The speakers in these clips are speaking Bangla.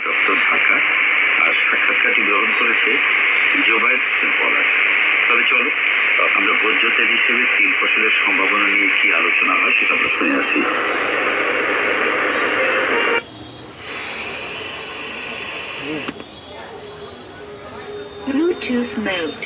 দপ্তর, ঢাকা। আর সাক্ষাৎকারটি গ্রহণ করেছে জোবায়ের হোসেন পলাশ। তবে চলো আমরা ভোজ্যতেল হিসেবে তিল ফসলের সম্ভাবনা নিয়ে কি আলোচনা হয় সেটা আমরা শুনে আসি। Bluetooth mode.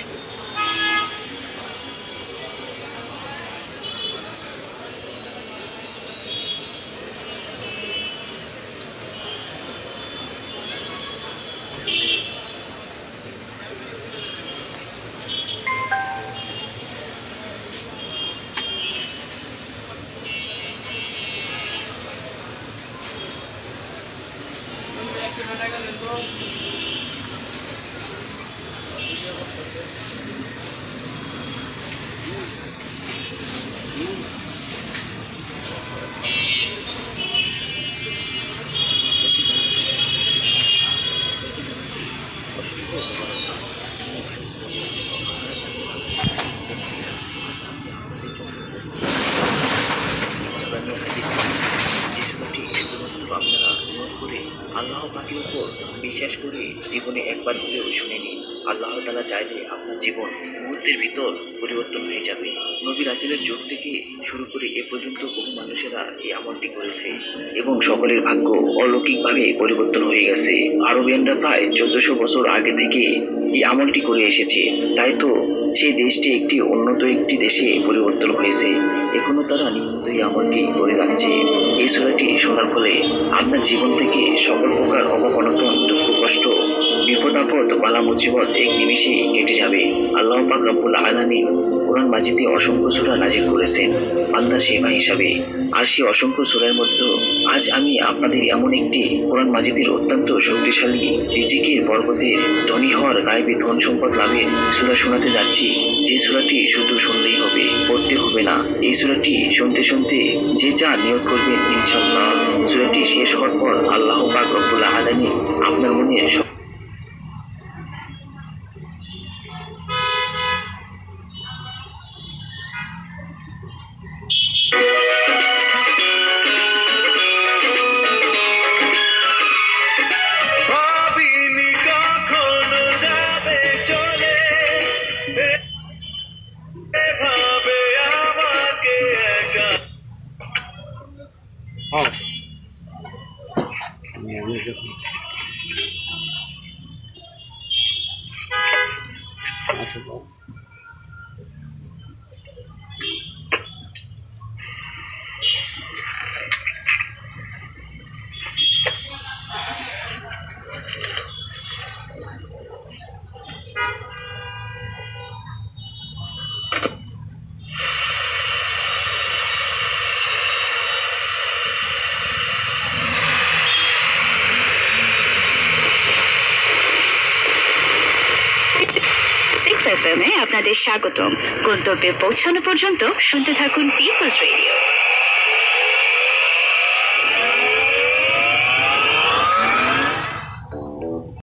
আল্লাহ পাকের উপর বিশ্বাস করে জীবনে একবার হলেও শুনে নিন। আল্লাহ তাআলা চাইলে আপনার জীবন মুহূর্তের ভিতর পরিবর্তন হয়ে যাবে। নবী রাসূলের যুগ থেকে শুরু করে এ পর্যন্ত বহু মানুষেরা এই আমলটি করেছে এবং সকলের ভাগ্য অলৌকিকভাবে পরিবর্তন হয়ে গেছে। আরবিয়ানরা প্রায় 1400 বছর আগে থেকে এই আমলটি করে এসেছে, তাই তো সেই দেশটি একটি উন্নত একটি দেশে পরিবর্তন হয়েছে। এখনো তারা নিয়মিত এই আমলটি করে যাচ্ছে। এই সূরাটি শোনার ফলে আপনার জীবন থেকে সকল প্রকার অবনতন, দুঃখ, কষ্ট, বিপদ আপদ, বালা মুসিবত এক নিমিষে কেটে যাবে। আল্লাহ পাক রব্বুল আলামিন কোরআন মাজিদে অসংখ্য সূরা নাজিল করেছেন বান্দার সেবা হিসাবে। আর সেই অসংখ্য সূরার মধ্যে আজ আমি আপনাদের এমন একটি কোরআন মাজিদের অত্যন্ত শক্তিশালী রিজিকের বরকতের ধনী হওয়ার গায়েবী ধন সম্পদ লাভের সূরা শোনাতে যাচ্ছি, যে সূরাটি শুধু শুনলেই হবে, পড়তে হবে না। এই সূরাটি শুনতে শুনতে যে যা নিয়ত করবেন ইনশাআল্লাহ সূরাটি শেষ হওয়ার পর আল্লাহ পাক রব্বুল আলামিন আপনার মনে FM আপনাদের স্বাগতম। গন্তব্যে পৌঁছানো পর্যন্ত শুনতে থাকুন পিপলস রেডিও।